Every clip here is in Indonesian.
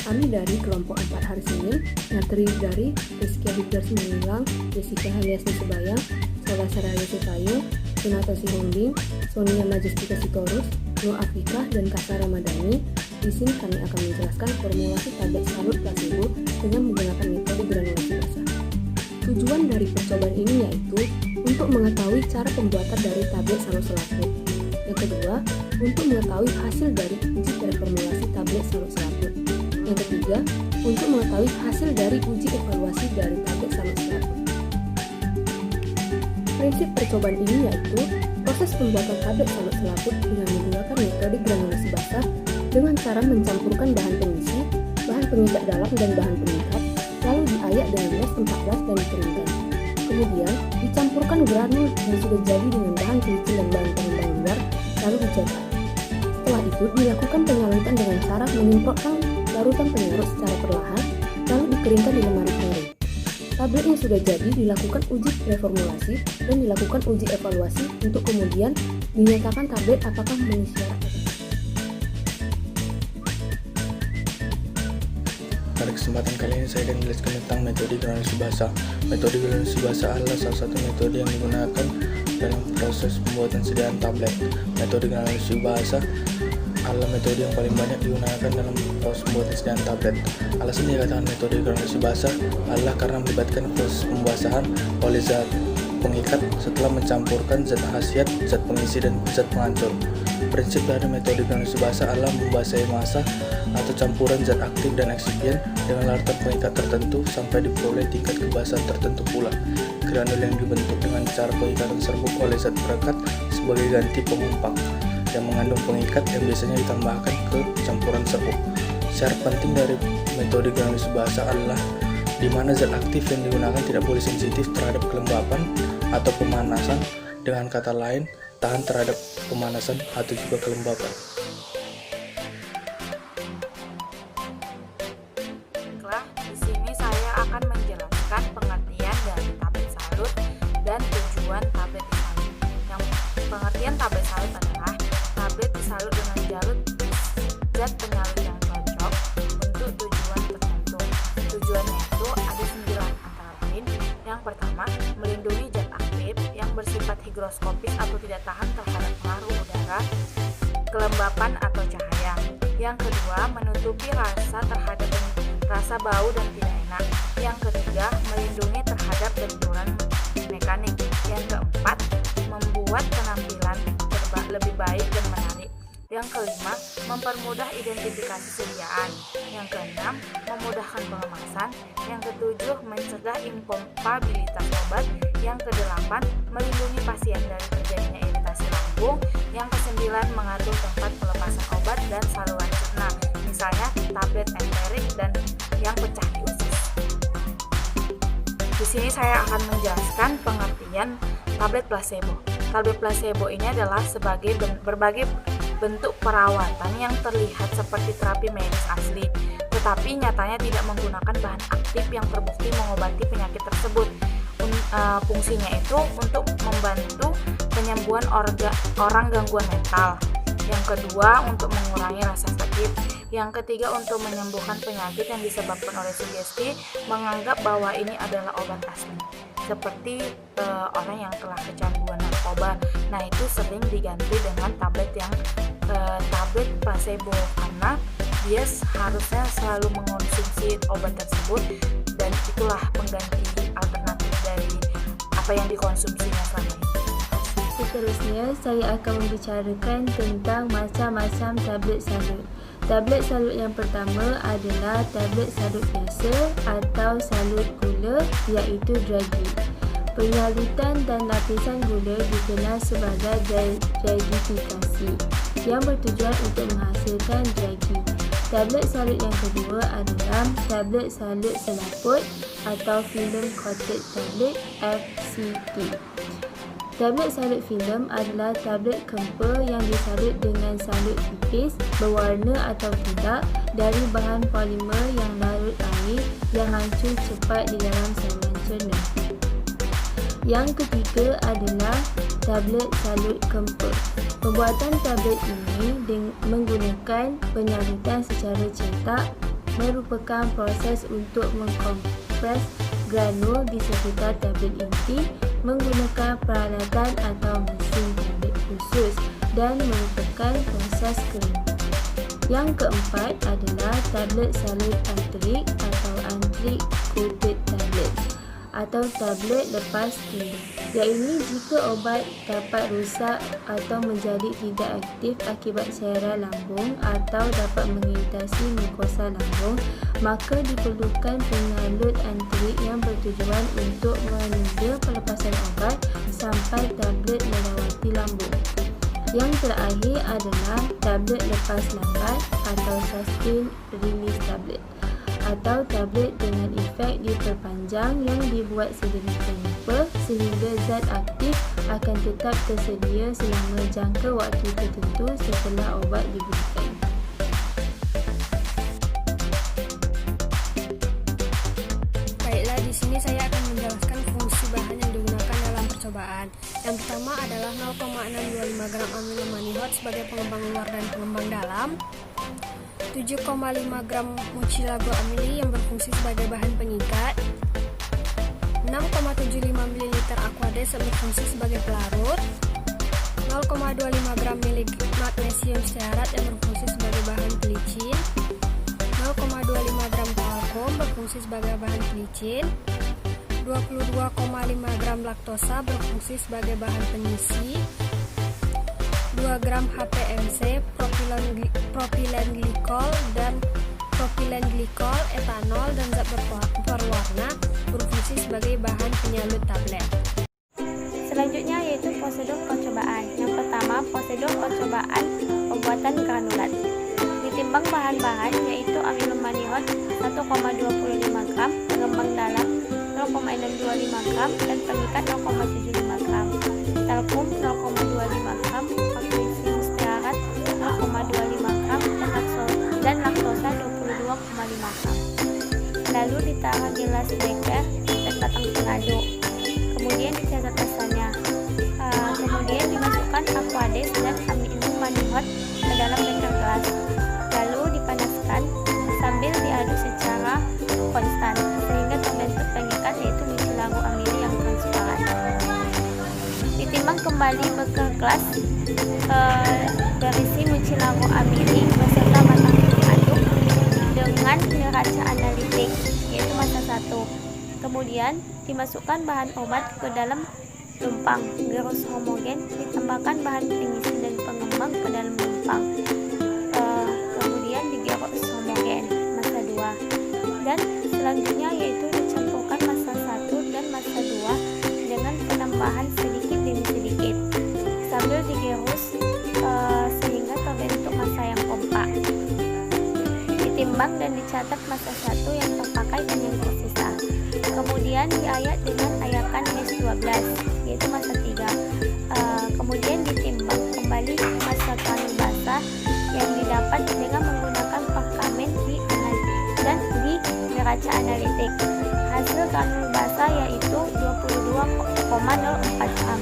Kami dari kelompok 4 hari Senin yang terdiri dari Rizky Hibdar Simanilang, Jessica Haliasni Sebayang, Sola Saraya Setayu, Sunata Sihonding, Sonia Majestika Sitorus, Nur Afrika, dan Kasa Ramadhani. Di sini kami akan menjelaskan formulasi tablet salut placebo dengan menggunakan metode granulasi basah. Tujuan dari percobaan ini yaitu untuk mengetahui cara pembuatan dari tablet salut selaput. Yang kedua, untuk mengetahui hasil dari uji reformulasi tablet salut selaput. Yang ketiga, untuk mengetahui hasil dari uji evaluasi dari tablet salut selaput. Prinsip percobaan ini yaitu proses pembuatan tablet salut selaput dengan menggunakan metode granulasi basah dengan cara mencampurkan bahan pengisi, bahan pengikat dalam dan bahan pengikat, lalu diayak dengan les 14 dan dikeringkan. Kemudian dicampurkan granul yang sudah jadi dengan bahan pelicin dan bahan pengembang luar, lalu dicetak. Setelah itu dilakukan penyalutan dengan cara menyemprotkan larutan penyarut secara perlahan, lalu dikeringkan di lemari kering. Tablet yang sudah jadi dilakukan uji reformulasi dan dilakukan uji evaluasi untuk kemudian dinyatakan tablet apakah memenuhi syarat. Pada kesempatan kali ini saya akan menjelaskan tentang metode granulasi basah. Metode granulasi basah adalah salah satu metode yang digunakan dalam proses pembuatan sediaan tablet. Metode granulasi basah adalah metode yang paling banyak digunakan dalam proses pembuatan sediaan tablet. Alasan dikatakan metode granulasi basah adalah karena melibatkan proses pembasahan oleh zat pengikat setelah mencampurkan zat khasiat, zat pengisi, dan zat penghancur. Prinsip dari metode granulasi basah adalah membasahi massa atau campuran zat aktif dan eksipien dengan larutan pengikat tertentu sampai diperoleh tingkat kebasahan tertentu pula. Granul yang dibentuk dengan cara pengikatan serbuk oleh zat perekat sebagai ganti pengumpak yang mengandung pengikat yang biasanya ditambahkan ke campuran serbuk. Syarat penting dari metode granulasi basah adalah di mana zat aktif yang digunakan tidak boleh sensitif terhadap kelembapan atau pemanasan, dengan kata lain tahan terhadap pemanasan atau juga kelembapan. Baiklah, di sini saya akan menjelaskan pengertian dari tablet salut dan tujuan tablet salut. Yang pengertian tablet salut adalah tablet disalut dengan jalut zat penyalut yang cocok untuk tujuan tertentu. Tujuannya itu ada 9 antara lain. Yang pertama, melindungi zat aktif yang bersifat higroskopis atau tidak tahan terhadap pengaruh udara, kelembapan atau cahaya. Yang kedua, menutupi rasa bau dan tidak enak. Yang ketiga, melindungi terhadap benturan mekanik. Yang keempat, membuat penampilan lebih baik dan menarik. Yang kelima, mempermudah identifikasi sediaan. Yang keenam, memudahkan pengemasan. Yang ketujuh, mencegah inkompatibilitas obat. Yang kedelapan, melindungi pasien dari terjadinya iritasi lambung. Yang kesembilan, mengatur tempat pelepasan obat dan saluran cerna, misalnya tablet enterik dan yang pecah di usus. Di sini saya akan menjelaskan pengertian tablet placebo. Tablet placebo ini adalah sebagai berbagai bentuk perawatan yang terlihat seperti terapi medis asli, tetapi nyatanya tidak menggunakan bahan aktif yang terbukti mengobati penyakit tersebut. Fungsinya itu untuk membantu penyembuhan orang gangguan mental. Yang kedua, untuk mengurangi rasa sakit. Yang ketiga, untuk menyembuhkan penyakit yang disebabkan oleh sugesti menganggap bahwa ini adalah obat asli, seperti orang yang telah kecanduan narkoba. Nah, itu sering diganti dengan tablet tablet placebo, karena dia harusnya selalu mengonsumsi obat tersebut, dan itulah pengganti alternatif dari apa yang dikonsumsinya selama ini. Seterusnya, saya akan membicarakan tentang macam-macam tablet salut. Tablet salut yang pertama adalah tablet salut biasa atau salut gula, iaitu dragi. Penyalutan dan lapisan gula dikenal sebagai dragifikasi yang bertujuan untuk menghasilkan dragi. Tablet salut yang kedua adalah tablet salut selaput atau film coated tablet FCT. Tablet salut filem adalah tablet kemper yang disalut dengan salut tipis, berwarna atau tidak, dari bahan polimer yang larut air yang hancur cepat di dalam saluran cerna. Yang ketiga adalah tablet salut kemper. Pembuatan tablet ini menggunakan penyalutan secara cetak merupakan proses untuk mengkompres granul di sekitar tablet inti menggunakan peralatan atau mesin tablet khusus dan merupakan proses kering. Yang keempat adalah tablet salut antrik atau antrik coated tablet atau tablet lepas tinta, iaitu jika obat dapat rosak atau menjadi tidak aktif akibat cairan lambung atau dapat mengiritasi mukosa lambung, maka diperlukan penyalut antrik yang bertujuan untuk menunda pelepasan obat sampai tablet melewati lambung. Yang terakhir adalah tablet lepas lambat atau sustained release tablet atau tablet dengan efek diperpanjang yang dibuat sedemikian rupa sehingga zat aktif akan tetap tersedia selama jangka waktu tertentu setelah obat diberikan. Baiklah, di sini saya akan menjelaskan fungsi bahan yang digunakan dalam percobaan. Yang pertama adalah 0,625 gram amino manihot sebagai pengembang luar dan pengembang dalam, 7,5 gram mucilago amili yang berfungsi sebagai bahan pengikat, 6,75 ml aquades yang berfungsi sebagai pelarut, 0,25 gram magnesium stearat yang berfungsi sebagai bahan pelicin, 0,25 gram talcum berfungsi sebagai bahan pelicin, 22,5 gram laktosa berfungsi sebagai bahan pengisi, 2 gram HPMC, propilen glikol dan propilen glikol, etanol dan zat berwarna berfungsi sebagai bahan penyalut tablet. Selanjutnya yaitu prosedur percobaan. Yang pertama, prosedur percobaan pembuatan granulat. Ditimbang bahan-bahan yaitu amino manihot 1,25 gram, pengembang dalam 0,625 gram dan pengikat 0,75 gram, talcum 0,25 gram, magnesium stearat 0,25 gram dan laktosa 22,5 gram. Lalu ditaruh gelas beker dan batang pengaduk. Kemudian dicatat rasanya. Kemudian dimasukkan aquades dan amino manihot ke dalam beker gelas. Lalu dipanaskan sambil diaduk secara konstan sehingga terbentuk pengikat yaitu mucilago amili yang transparan. Ditimbang kembali beker gelas berisi mucilago amili beserta batang pengaduk dengan neraca analitik yaitu massa 1. Kemudian dimasukkan bahan obat ke dalam lumpang gerus homogen, ditambahkan bahan pengisi dan pengembang ke dalam lumpang. Kemudian digerus homogen massa 2. Dan selanjutnya yaitu dicampurkan massa 1 dan massa 2 dengan penambahan sedikit demi sedikit sambil digerus sehingga terbentuk massa yang kompak. Ditimbang dan dicatat massa 1 yang terpakai dan yang tersisa. Kemudian diayak dengan ayakan S12 yaitu massa 3. Kemudian ditimbang kembali massa granul basah yang didapat dengan menggunakan parkamen dan di neraca analitik. Hasil granul basah yaitu 22,04 gram.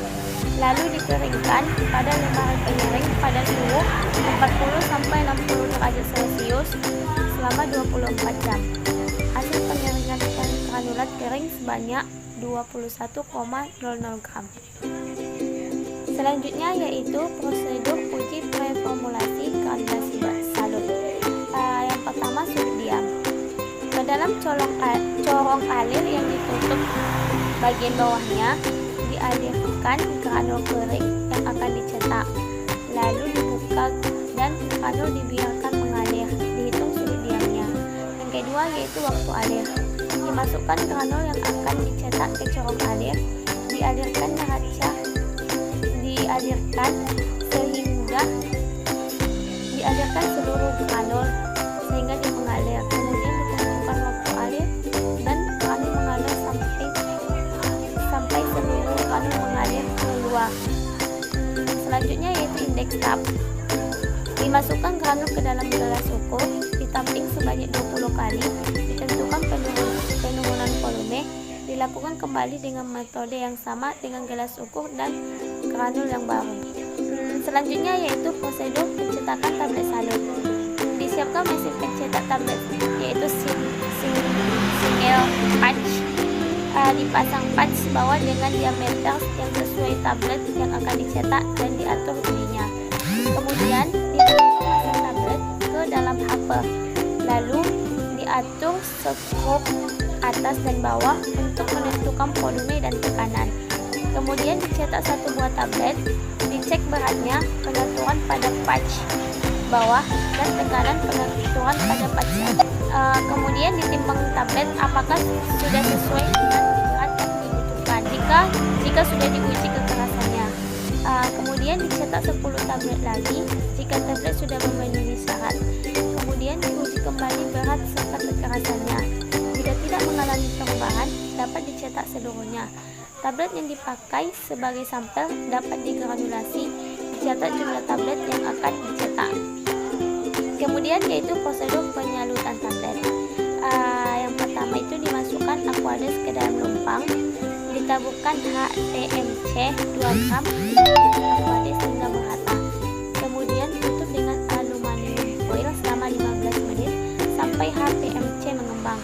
Lalu dikeringkan pada lembaran penyaring pada suhu 40-60 derajat Celcius selama 24 jam. Hasil penyaringan granulat kering sebanyak 21,00 gram. Selanjutnya yaitu prosedur uji preformulasi granulasi salut. Yang pertama, sudut diam. Ke dalam corong alir yang ditutup bagian bawahnya dialirkan granul kering yang akan dicetak, lalu dibuka dan granul dibiarkan mengalir, dihitung sudut diamnya. Yang kedua yaitu waktu alir. Dimasukkan granul yang akan dicetak ke corong alir, dialirkan seluruh granul sehingga dia mengalir. Kemudian ditentukan waktu alir dan granul mengalir sampai seluruh granul mengalir keluar. Selanjutnya yaitu indeks tap. Dimasukkan granul ke dalam gelas ukur, ditamping sebanyak 20 kali, ditentukan penurunan volume, dilakukan kembali dengan metode yang sama dengan gelas ukur dan granul yang baru. Selanjutnya yaitu prosedur pencetakan tablet salut. Disiapkan mesin pencetak tablet yaitu dipasang patch bawah dengan diameter yang sesuai tablet yang akan dicetak dan diatur bunyinya. Kemudian dimasukkan tablet ke dalam HP, lalu diatur stroke atas dan bawah untuk menentukan volume dan tekanan. Kemudian dicetak satu buah tablet, dicek beratnya, pengaturan pada patch bawah dan tekanan pengaturan pada patch atas. Kemudian ditimbang tablet apakah sudah sesuai dengan berat yang dibutuhkan. Jika sudah diuji kekerasannya. Kemudian dicetak 10 tablet lagi jika tablet sudah memenuhi syarat. Kemudian diuji kembali berat serta kekerasannya. Jika tidak mengalami perubahan, dapat dicetak seluruhnya. Tablet yang dipakai sebagai sampel dapat digranulasi, dicatat jumlah tablet yang akan dicetak. Kemudian yaitu prosedur penyaluran tablet. Yang pertama itu dimasukkan Aquades ke dalam lumpang, ditaburkan HTMC 2 gram Aquades hingga merata. Kemudian tutup dengan aluminium foil selama 15 menit sampai HPMC mengembang.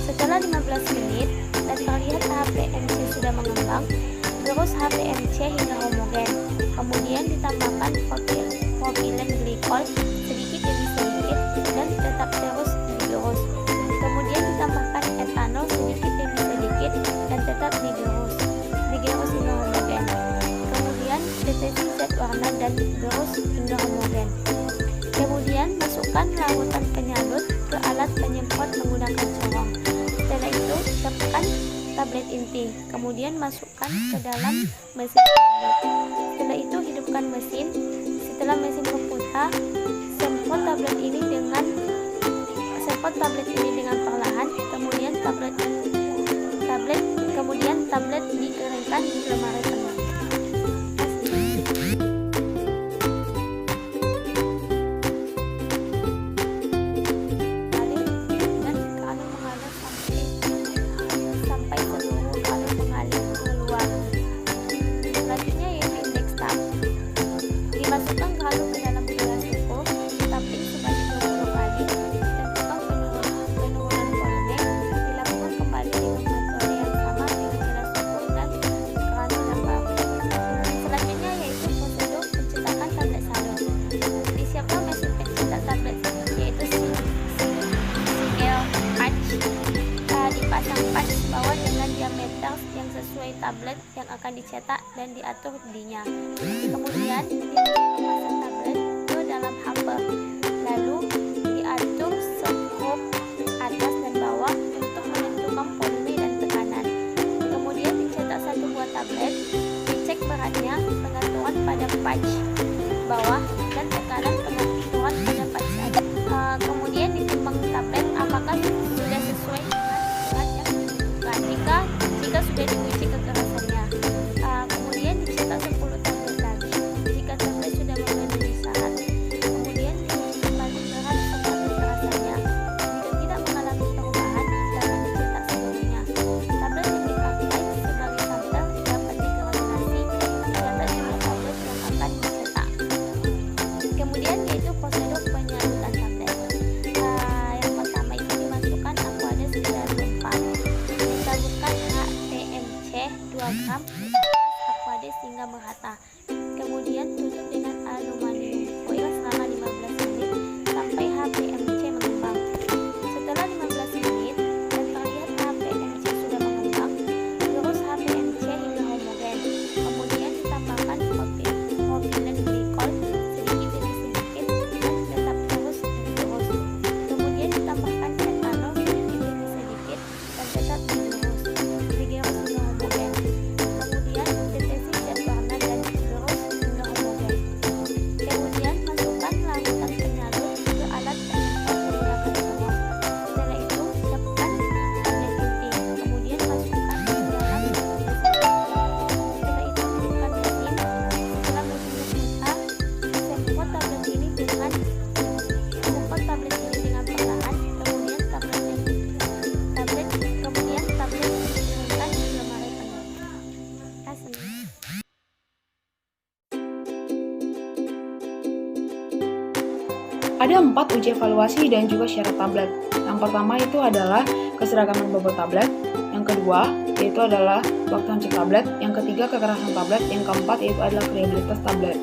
Setelah 15 menit dan terlihat HPMC sudah mengembang, gerus HPMC hingga homogen. Kemudian ditambahkan propilen glikol sedikit demi sedikit dan tetap terus digerus. Kemudian ditambahkan etanol sedikit demi sedikit dan tetap digerus hingga homogen. Kemudian detesi zat warna dan gerus hingga homogen. Kemudian masukkan larutan penyalut ke alat penyemprot menggunakan corong. Setelah itu siapkan tablet inti. Kemudian masukkan ke dalam mesin penyalut. Setelah itu hidupkan mesin. Setelah mesin berputar, semprot tablet ini dengan perlahan. Kemudian tablet dikeringkan di lemari penuh. Sampai seluruh kaleng mengalir keluar. Selanjutnya yaitu indeks tab. Dimasukkan kalung ke dalam gelas suku, tapping sebanyak 20 kali, tentukan penurunan volume, dilakukan kembali dengan metode yang sama dengan gelas suku dan keranjang yang baru. Selanjutnya yaitu prosedur pencetakan tablet salut. Disiapkan mesin pencetak tablet yaitu single patch. Dipasang patch bawah dengan diameter yang sesuai tablet yang akan dicetak dan diatur bunyinya. Kemudian dimasukkan tablet ke dalam HP, lalu diatur stroke atas dan bawah untuk menentukan volume dan tekanan. Kemudian dicetak satu buah tablet, dicek beratnya, pengaturan pada patch bawah dan tekanan pengaturan pada patch atas. Kemudian ditimbang tablet apakah sudah sesuai berat yang dibutuhkan. Jika sudah diuji kekerasannya. Kemudian dicetak 10 tablet lagi jika tablet sudah memenuhi syarat. Kemudian diuji kembali berat serta kekerasannya. Jika tidak mengalami perubahan, dapat dicetak seluruhnya. Tablet yang dipakai sebagai sampel dapat digranulasi, dicatat jumlah tablet yang akan dicetak. Kemudian yaitu prosedur penyaluran tablet. Yang pertama itu dimasukkan Aquades ke dalam lumpang, ditaburkan HTMC 2 gram Aquades hingga merata. Kemudian tutup dengan aluminium foil selama 15 menit sampai HPMC mengembang. Setelah 15 menit dan terlihat HPMC sudah mengembang, gerus HPMC hingga homogen. Kemudian ditambahkan propilen glikol sedikit demi sedikit dan tetap terus digerus. Kemudian ditambahkan etanol sedikit demi sedikit dan tetap digerus hingga homogen. Kemudian detesi zat warna dan gerus hingga homogen. Kemudian masukkan larutan penyalut ke alat penyemprot menggunakan corong. Setelah itu siapkan tablet inti. Kemudian masukkan ke dalam mesin. Setelah itu hidupkan mesin. Setelah mesin berputar, semprot tablet ini dengan perlahan. Kemudian tablet dikeringkan di lemari penuh. Kasih. Ada 4 uji evaluasi dan juga syarat tablet. Yang pertama itu adalah keseragaman bobot tablet. Yang kedua yaitu adalah waktu hancur tablet, yang ketiga kekerasan tablet, yang keempat yaitu adalah reliabilitas tablet.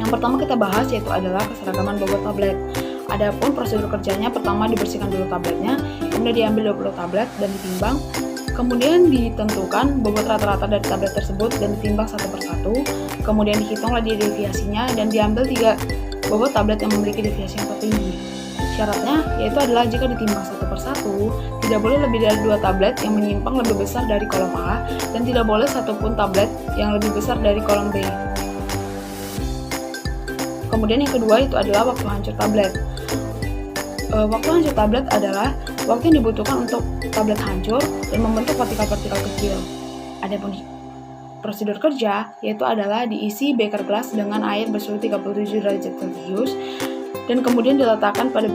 Yang pertama kita bahas yaitu adalah keseragaman bobot tablet. Adapun prosedur kerjanya, pertama dibersihkan dulu tabletnya, kemudian diambil 20 tablet dan ditimbang, kemudian ditentukan bobot rata-rata dari tablet tersebut dan ditimbang satu persatu, kemudian dihitung lagi deviasinya dan diambil 3 bobot tablet yang memiliki deviasi yang tertinggi. Syaratnya yaitu adalah jika ditimbang satu persatu, tidak boleh lebih dari 2 tablet yang menyimpang lebih besar dari kolom A dan tidak boleh satupun tablet yang lebih besar dari kolom B. Kemudian yang kedua itu adalah waktu hancur tablet. Waktu hancur tablet adalah waktu yang dibutuhkan untuk tablet hancur dan membentuk partikel-partikel kecil. Adapun prosedur kerja yaitu adalah diisi beker gelas dengan air bersuhu 37 derajat Celcius dan kemudian diletakkan pada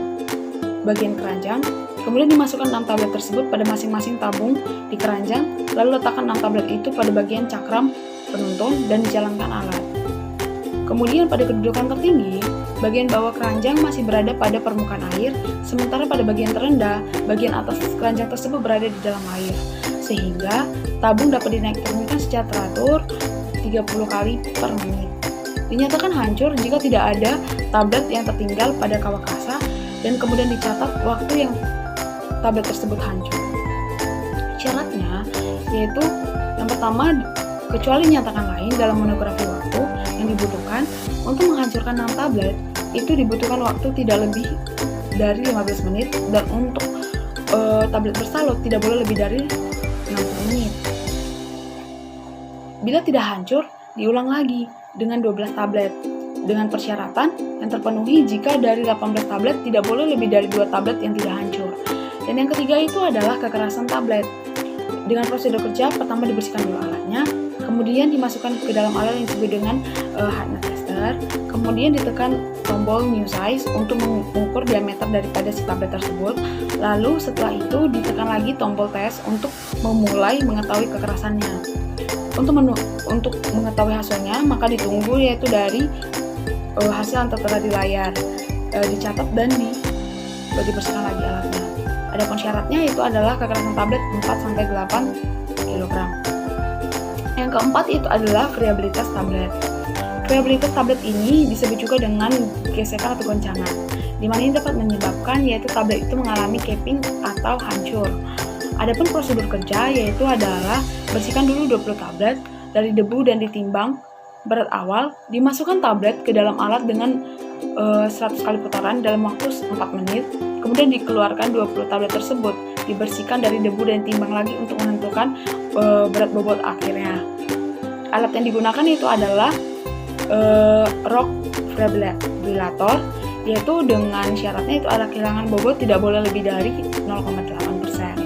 bagian keranjang. Kemudian dimasukkan 6 tablet tersebut pada masing-masing tabung di keranjang, lalu letakkan 6 tablet itu pada bagian cakram penuntun dan dijalankan alat. Kemudian pada kedudukan tertinggi, bagian bawah keranjang masih berada pada permukaan air, sementara pada bagian terendah, bagian atas keranjang tersebut berada di dalam air, sehingga tabung dapat dinaik turunkan secara teratur 30 kali per menit. Dinyatakan hancur jika tidak ada tablet yang tertinggal pada kawah kasa dan kemudian dicatat waktu yang tablet tersebut hancur. Syaratnya yaitu yang pertama, kecuali dinyatakan lain dalam monografi waktu yang dibutuhkan untuk menghancurkan 6 tablet, itu dibutuhkan waktu tidak lebih dari 15 menit dan untuk tablet bersalut tidak boleh lebih dari 60 menit. Bila tidak hancur, diulang lagi dengan 12 tablet dengan persyaratan yang terpenuhi jika dari 18 tablet tidak boleh lebih dari 2 tablet yang tidak hancur. Dan yang ketiga itu adalah kekerasan tablet. Dengan prosedur kerja, pertama dibersihkan dulu alatnya, kemudian dimasukkan ke dalam alat yang disebut dengan hardness tester, kemudian ditekan tombol new size untuk mengukur diameter daripada si tablet tersebut, lalu setelah itu ditekan lagi tombol tes untuk memulai mengetahui kekerasannya. Untuk mengetahui hasilnya, maka ditunggu yaitu dari hasil yang tertera di layar, dicatat dan dibersihkan lagi alatnya. Adapun syaratnya itu adalah kekerasan tablet 4-8 kg. Yang keempat itu adalah variabilitas tablet. Variabilitas tablet ini disebut juga dengan gesekan atau goncangan, di mana ini dapat menyebabkan yaitu tablet itu mengalami capping atau hancur. Adapun prosedur kerja yaitu adalah bersihkan dulu 20 tablet dari debu dan ditimbang berat awal, dimasukkan tablet ke dalam alat dengan 100 kali putaran dalam waktu 4 menit, kemudian dikeluarkan 20 tablet tersebut, dibersihkan dari debu dan timbang lagi untuk menentukan berat bobot akhirnya. Alat yang digunakan itu adalah rock fibrillator, yaitu dengan syaratnya itu adalah kehilangan bobot tidak boleh lebih dari 0,8%.